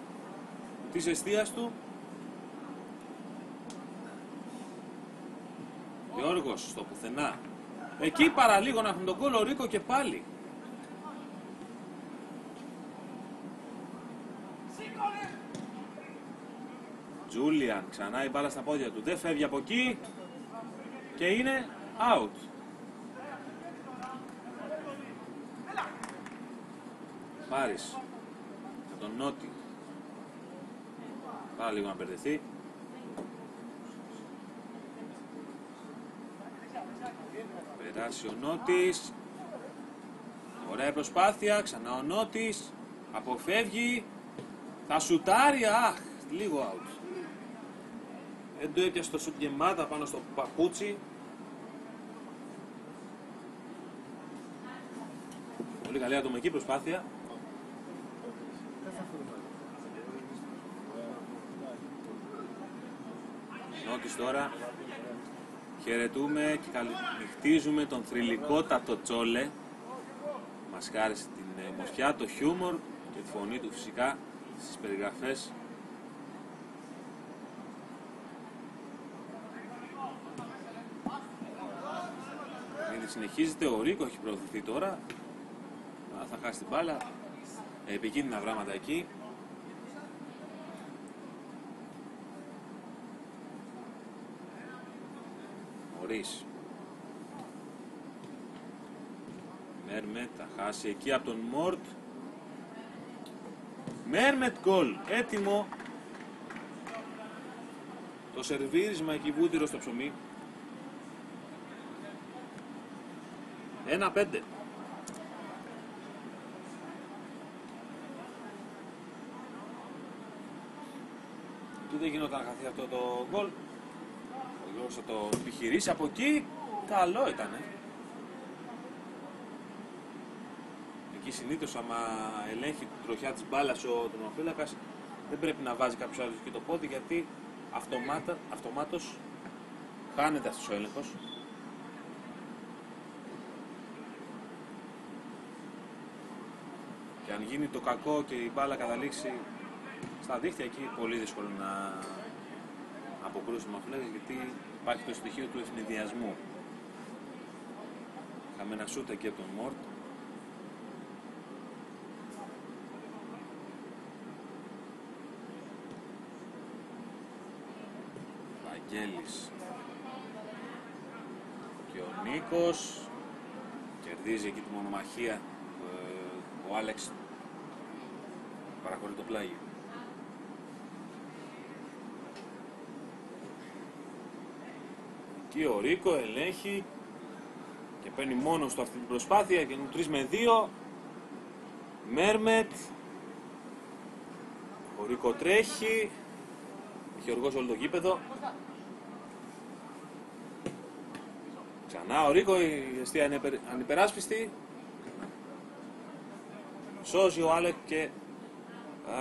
της εστίας του. Γιώργος στο πουθενά. Εκεί παραλίγο να έχουν τον γκολ ο Ρίκο και πάλι. Τζούλιαν, ξανά η μπάλα στα πόδια του. Δεν φεύγει από εκεί και είναι out. Πάρης για τον Νότι. Πάρα λίγο να μπερδευτεί. Περάσει ο Νότης. Ωραία προσπάθεια. Ξανά ο Νότης. Αποφεύγει. Θα σουτάρει. Αχ, λίγο out. Δεν το έπιασε το σουτ γεμάτα πάνω στο παπούτσι. Πολύ καλή ατομική προσπάθεια. Νότης τώρα. Χαιρετούμε και καληνυχτίζουμε τον θρυλικότατο Τσόλε. Μας χάρισε την μορφιά, το χιούμορ και τη φωνή του φυσικά στις περιγραφές. Συνεχίζεται, ο Ρίκο έχει προωθηθεί τώρα. Θα χάσει την μπάλα. Επικίνδυνα πράγματα εκεί. Μωρίς. Μέρμετ θα χάσει εκεί από τον Μόρτ. Μέρμετ γκολ. Έτοιμο. Το σερβίρισμα εκεί βούτυρο στο ψωμί. 1-5. Του δεν γινόταν να χαθεί αυτό το γκολ. Ο Γιώργος θα το επιχειρήσει από εκεί. Καλό ήτανε. Εκεί συνήθως άμα ελέγχει την τροχιά της μπάλας ο τερματοφύλακας δεν πρέπει να βάζει κάποιος άλλος και το πόδι, γιατί αυτομάτως χάνεται αυτός ο έλεγχος. Και αν γίνει το κακό και η μπάλα καταλήξει στα δίχτυα, εκεί πολύ δύσκολο να αποκρούσει ο Μαφλέγας, γιατί υπάρχει το στοιχείο του ευνηδιασμού. Είχαμε ένα σούτ εκεί από τον Μόρτ. Βαγγέλης και ο Νίκος. Κερδίζει εκεί τη μονομαχία. Ο Άλεξ παραχωρεί το πλάγιο. Εκεί ο Ρίκο ελέγχει και παίρνει μόνος του αυτή την προσπάθεια και είναι 3 με 2. Μέρμετ. Ο Ρίκο τρέχει. Έχει οργώσει όλο το γήπεδο. Ξανά ο Ρίκο, η αιστεία είναι ανυπεράσπιστη. Σώζει ο Άλεκ και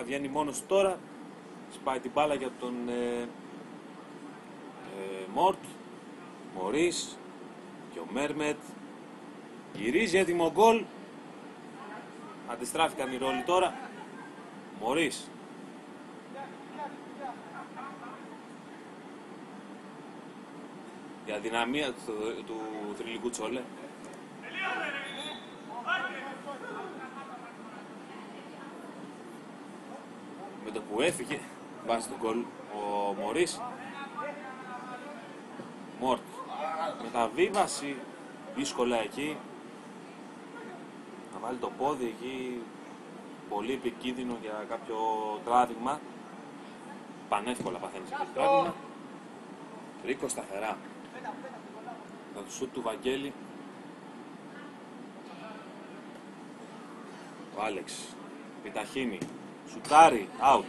βγαίνει μόνος τώρα. Σπάει την μπάλα για τον Μόρτ. Μωρίς και ο Μέρμετ. Γυρίζει έτοιμο γκολ. Αντιστράφηκαν οι ρόλοι τώρα. Μωρίς. Η αδυναμία του θρυλικού Τσόλε. Με το που έφυγε βάζει τον γκολ ο Μωρίς. Μόρτ. Μεταβίβαση δύσκολα εκεί. Να βάλει το πόδι εκεί. Πολύ επικίνδυνο για κάποιο τράβηγμα. Πανεύκολα παθαίνει σε κάποιο τράβηγμα. Ρίκο σταθερά. Το σουτ του Βαγγέλη. Ο Άλεξ επιταχύνει. Σουτάρει. Out.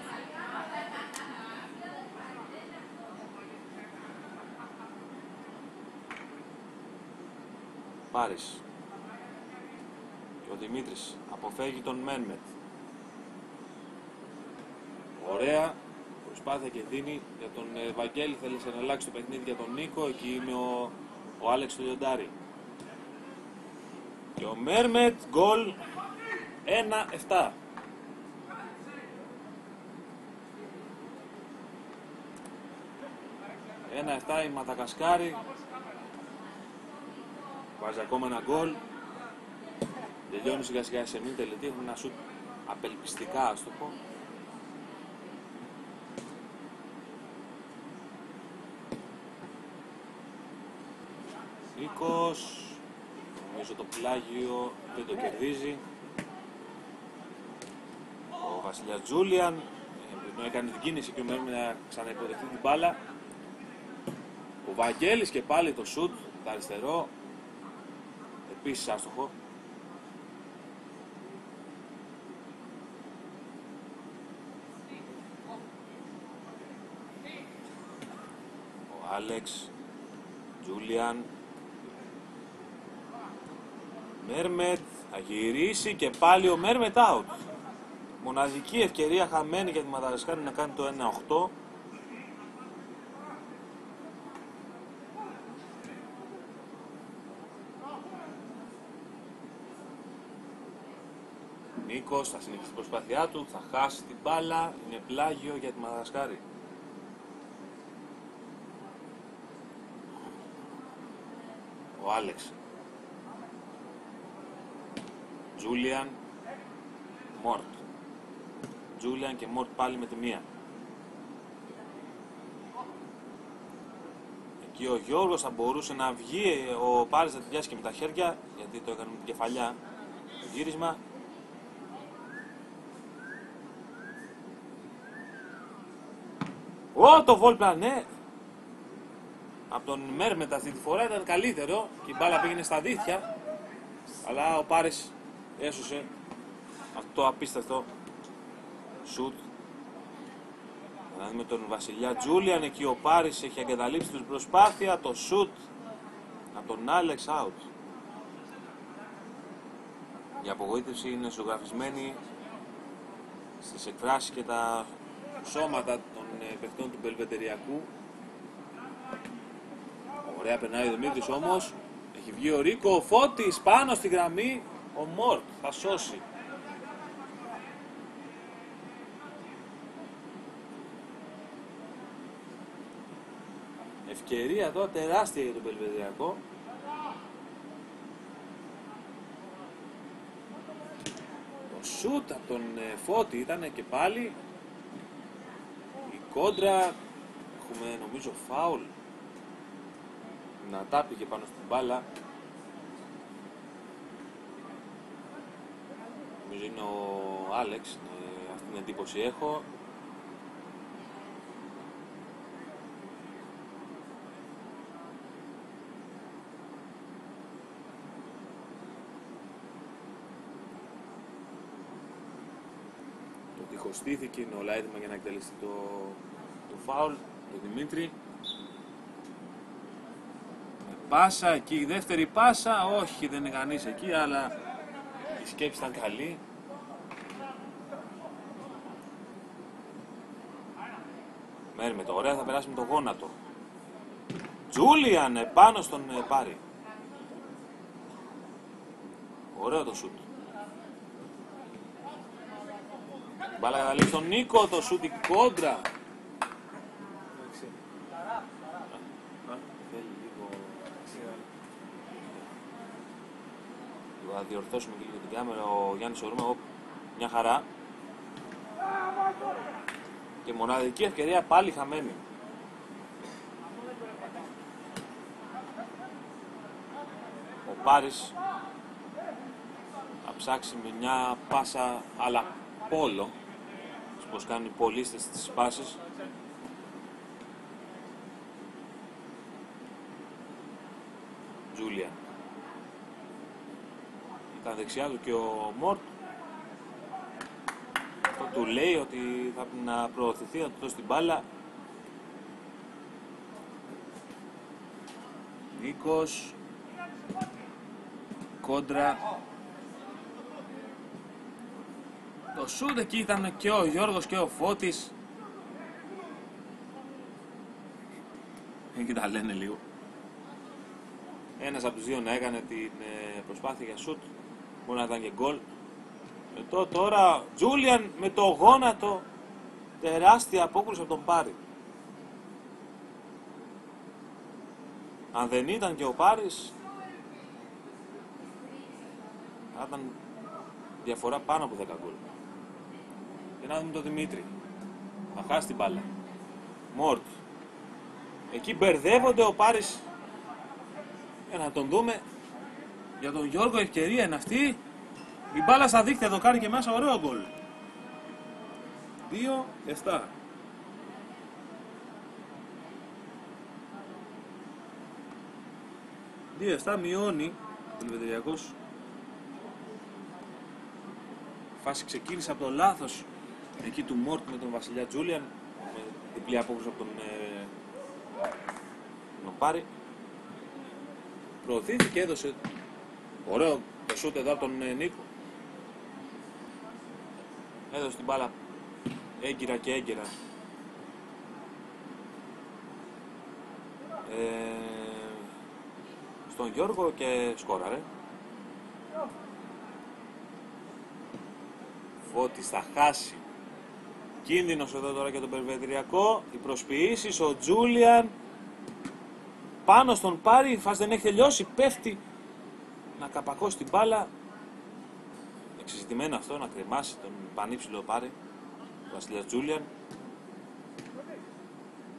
Πάρης. Και ο Δημήτρης αποφεύγει τον Μέρμετ. Ωραία προσπάθεια και δίνει για τον Βαγγέλη. Θέλησε να αλλάξει το παιχνίδι για τον Νίκο. Εκεί είναι ο Άλεξ του Λιοντάρη. Και ο Μέρμετ γκολ 1-7. Η Μαδαγασκάρη βάζει ακόμα ένα γκολ. Τελειώνει σιγά σιγά σε μία τελετή. Έχουν ένα σουτ απελπιστικά, ας το πω. Νίκος. Νομίζω το πλάγιο δεν το κερδίζει. Ο Βασιλιάς Τζούλιαν έκανε την κίνηση και ο Μέρμετ να ξαναυποδεχτεί την μπάλα. Ο Βαγγέλης και πάλι το σουτ, το αριστερό, επίσης άστοχο. Ο Άλεξ, Τζούλιαν, Μέρμετ, θα γυρίσει και πάλι ο Μέρμετ out. Μοναδική ευκαιρία χαμένη για τη Μαδαγασκάρη να κάνει το 1-8. Νίκος θα συνεχίσει την προσπάθειά του, θα χάσει την μπάλα, είναι πλάγιο για τη Μαδαγασκάρη. Ο Άλεξ. Τζούλιαν, Μόρτ. Τζούλιαν και Μόρτ πάλι με τη μία. Εκεί ο Γιώργος θα μπορούσε να βγει, ο Πάρης θα τη πιάσει και με τα χέρια, γιατί το έκανε με την κεφαλιά το γύρισμα. Το βόλπλα, ναι. Από τον Μέρμετ αυτή τη φορά ήταν καλύτερο και η μπάλα πήγαινε στα δίχτυα. Αλλά ο Πάρης έσωσε αυτό το απίστευτο σουτ. Να δούμε τον Βασιλιά Τζούλιαν. Εκεί ο Πάρης έχει εγκαταλείψει την προσπάθεια. Το σουτ από τον Άλεξ out. Η απογοήτευση είναι ζωγραφισμένη στις εκφράσεις και τα σώματα των παιχτών του Μπελβεντεριακού. Ωραία περνάει ο Δημήτρης όμως. Έχει βγει ο Ρίκο, ο Φώτης πάνω στη γραμμή. Ο Μόρτ θα σώσει. Ευκαιρία εδώ τεράστια για τον Μπελβεντεριακό. Το σούτ από τον Φώτη ήταν και πάλι η κόντρα έχουμε νομίζω φάουλ. Να τα πήγε πάνω στην μπάλα. Νομίζω είναι ο Άλεξ, αυτή την εντύπωση έχω. Το τυχοστήθηκε, είναι όλα έτοιμα για να εκτελεστεί το φάουλ, το Δημήτρη. Πάσα εκεί, η δεύτερη πάσα, όχι δεν είναι κανείς εκεί, αλλά η σκέψη ήταν καλή. Μένουμε το ωραία, θα περάσουμε το γόνατο. Τζούλιαν πάνω στον Πάρη. Ωραίο το σούτ. Μπάλα καταλήγει στον Νίκο, το σούτ η κόντρα. Θα διορθώσουμε και λίγο την κάμερα. Ο Γιάννης Ορούμα, μια χαρά. Και μοναδική ευκαιρία πάλι χαμένη. Ο Πάρης θα ψάξει με μια πάσα αλλά πόλο, όπως κάνουν οι πολίστες στις πάσες. Τζούλιαν. Ήταν δεξιά του και ο Μόρτ. Αυτό του λέει ότι θα πρέπει να προωθηθεί, να του δώσει την μπάλα. Νίκος. Κόντρα. Το σούτ εκεί ήταν και ο Γιώργος και ο Φώτης. Εκεί τα λένε λίγο. Ένας από τους δύο να έκανε την προσπάθεια για σούτ. Μπορεί να ήταν και γκολ. Τώρα Τζούλιαν με το γόνατο. Τεράστια απόκρουση από τον Πάρη. Αν δεν ήταν και ο Πάρης, θα ήταν διαφορά πάνω από 10 γκολ. Και να δούμε τον Δημήτρη. Θα χάσει την μπάλα. Μόρτ. Εκεί μπερδεύονται, ο Πάρης. Να τον δούμε. Για τον Γιώργο ευκαιρία είναι αυτή. Η μπάλα στα δίκτυα το κάνει και μέσα, ωραίο γκολ. 2-7. Μειώνει ο Λιβετριακός. Φάση ξεκίνησε από το λάθος εκεί του Μόρτ με τον Βασιλιά Τζούλιαν. Με διπλή απόκρουση από τον Πάρη. Προωθήθηκε, έδωσε ωραίο το σούτ εδώ από τον Νίκο. Έδωσε την μπάλα έγκυρα και έγκυρα. Στον Γιώργο και σκόραρε. Φώτης θα χάσει. Κίνδυνος εδώ τώρα για τον Περβεδριακό. Οι προσποιήσεις, ο Τζούλιαν πάνω στον Πάρη, η φάση δεν έχει τελειώσει, πέφτει να καπακώσει την μπάλα. Εξεζητημένο αυτό, να κρεμάσει τον πανύψηλο Πάρη, ο Βασιλιάς Τζούλιαν.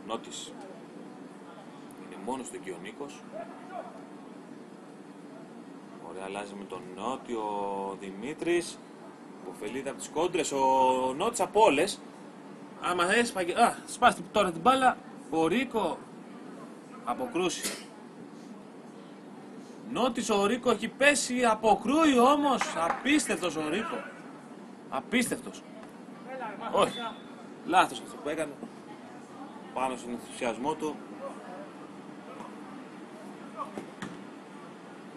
Νότης. Είναι μόνος του εκεί ο Νίκος. Ωραία, αλλάζει με τον Νότι ο Δημήτρης. Υποφελείται από τις κόντρες ο Νότης από όλες. Άμα έσπαγε, σπάσει τώρα την μπάλα, ο Ρίκο αποκρούσει. Νότης ο Ρίκο έχει πέσει, αποκρούει όμως. Απίστευτος ο Ρίκο. Απίστευτος. Όχι. Λάθος αυτό που έκανε. Πάνω στον ενθουσιασμό του.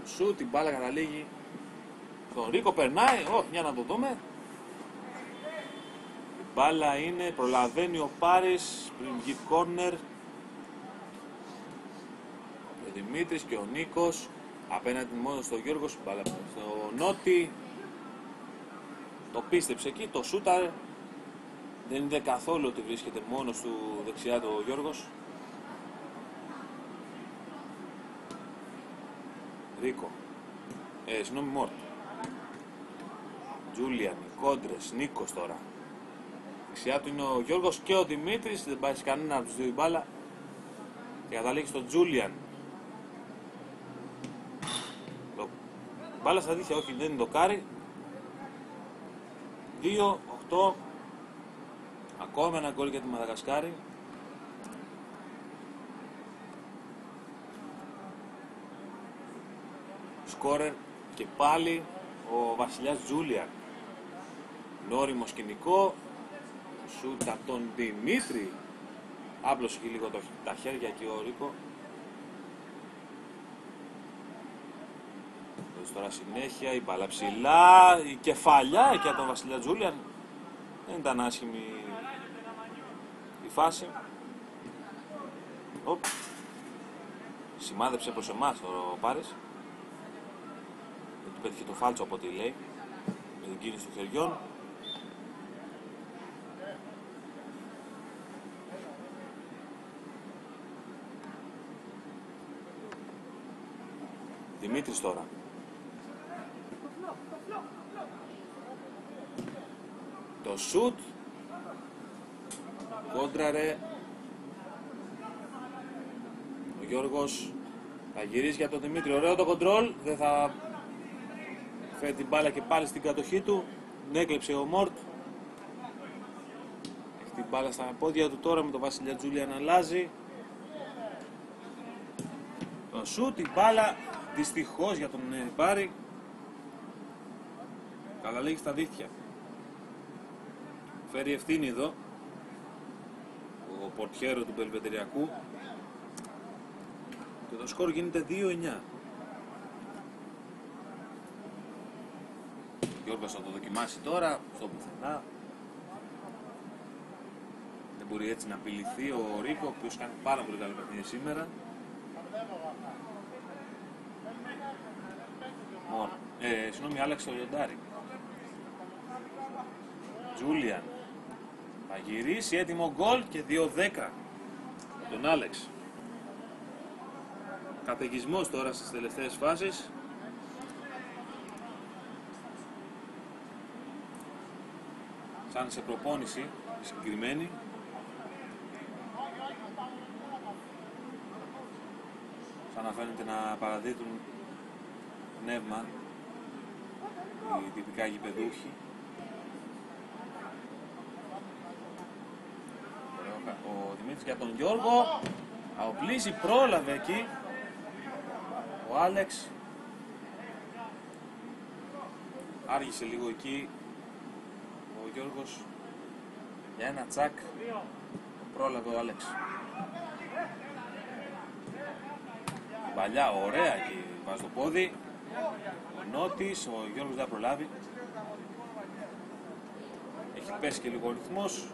Σου την μπάλα καταλήγει. Τον Ρίκο περνάει. Όχι, για να το δούμε. Η μπάλα είναι, προλαβαίνει ο Πάρης πριν βγει κόρνερ. Ο Δημήτρης και ο Νίκος. Απέναντι μόνο στο Γιώργο, στο Νότι. Το πίστεψε εκεί, το σούταρε. Δεν είδε καθόλου ότι βρίσκεται μόνος του δεξιά του ο Γιώργος. Ρίκο. Συγγνώμη, Μόρτ. Τζούλιαν, οι κόντρες, Νίκος τώρα. Δεξιά του είναι ο Γιώργος και ο Δημήτρης. Δεν πάει κανένα από τους δύο η μπάλα. και καταλήγει στον Τζούλιαν. Μπάλα στα δίχτυα, όχι, δεν είναι το κάρι. 2-8. Ακόμα ένα γκολ για τη Μαδαγασκάρη. Σκόρερ και πάλι ο Βασιλιάς Τζούλιαν. Νόριμο σκηνικό. Σούτ από τον Δημήτρη. Άπλωσε και λίγο τα χέρια και ο Ρίκο. Τώρα συνέχεια η μπάλα ψηλά, η κεφαλιά εκεί από τον Βασιλιά Τζούλιαν. Δεν ήταν άσχημη η φάση. Οπ. Σημάδεψε προς εμάς ο Πάρης. Δεν του πέτυχε το φάλτσο από ό,τι λέει, με την κίνηση των χεριών. Δημήτρης τώρα. Το σουτ. Κόντραρε. Ο Γιώργος θα γυρίσει για τον Δημήτρη. Ωραίο το κοντρόλ. Δεν θα φέρει την μπάλα και πάλι στην κατοχή του. Έκλεψε ο Μόρτ. Έχει την μπάλα στα πόδια του τώρα με τον Βασιλιά Τζούλια να αλλάζει. Το σουτ, η μπάλα δυστυχώς για τον Πάρη καταλήγει στα δίχτυα. Φέρει ευθύνη εδώ ο πορτιέρο του Μπελβεντεριακού και το σκορ γίνεται 2-9. Ο Γιώργος θα το δοκιμάσει τώρα στο πουθενά. Δεν μπορεί έτσι να απειληθεί ο Ρίκο, ο οποίος κάνει πάρα πολύ καλό παιχνίδι σήμερα. Συγγνώμη, άλλαξε το λιοντάρι. Τζούλιαν θα γυρίσει, έτοιμο γκολ και 2-10 τον Άλεξ. Καταιγισμός τώρα στις τελευταίες φάσεις. Σαν σε προπόνηση συγκεκριμένη. Σαν να φαίνεται να παραδίδουν πνεύμα οι τυπικά γηπεδούχοι. Ο Δημήτρης για τον Γιώργο. Αοπλίσει, πρόλαβε εκεί ο Άλεξ. Άργησε λίγο εκεί ο Γιώργος για ένα τσακ. Πρόλαβε ο Άλεξ. Παλιά, ωραία εκεί βάζει το πόδι. Ο Νότης, ο Γιώργος δεν θα προλάβει. Έχει πέσει και λίγο ο ρυθμός.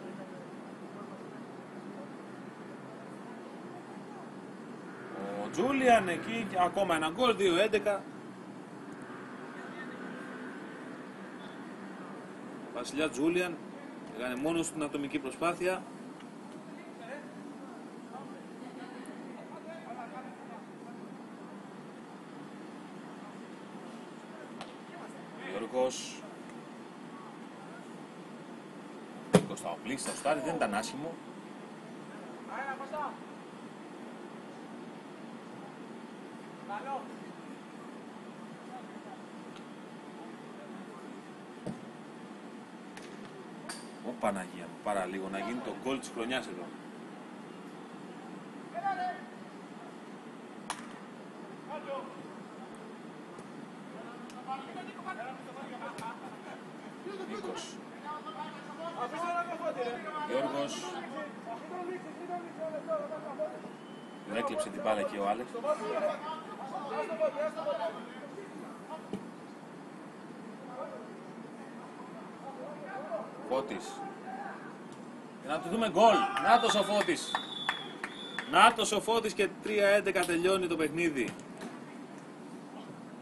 Ο Τζούλιαν εκεί, ακόμα ένα γκολ, 2-11. Βασιλιά Τζούλιαν έκανε μόνος την ατομική προσπάθεια. Γιώργος Κώστα, ο πλήξης στο στάρι δεν ήταν άσχημο. Ω Παναγία μου, πάρα λίγο να γίνει το γκολ της χρονιάς εδώ. Νίκος. Γιώργος. Του έκλειψε την μπάλα και ο Άλεξ. Φώτης. Να του δούμε γκολ. Νάτος ο Φώτης. Νάτος ο Φώτης και 3-11 τελειώνει το παιχνίδι.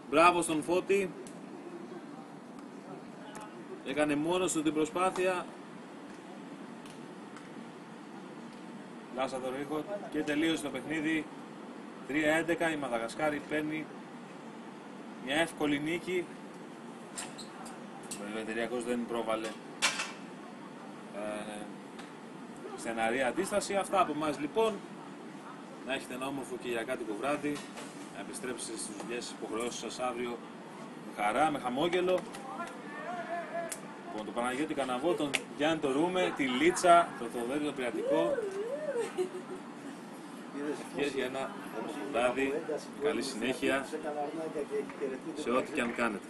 Μπράβο στον Φώτη. Έκανε μόνος του την προσπάθεια. Λάσα το Ρίκο και τελείωσε το παιχνίδι. 3-11 η Μαδαγασκάρη παίρνει μια εύκολη νίκη. Ο Μπελβεντεριακός δεν πρόβαλε στεναρή αντίσταση. Αυτά από εμάς λοιπόν. να έχετε ένα όμορφο κυριακάτικο βράδυ, να επιστρέψετε στις δουλειές, στις υποχρεώσεις σας αύριο με χαρά, με χαμόγελο. Λοιπόν, το Παναγιώτη Καναβό, τον Γιάννη το Ρούμε, τη Λίτσα, το Θοδωρή το Πειρατικό. Ευχές για ένα όμορφο βράδυ, καλή συνέχεια σε ό,τι και αν κάνετε.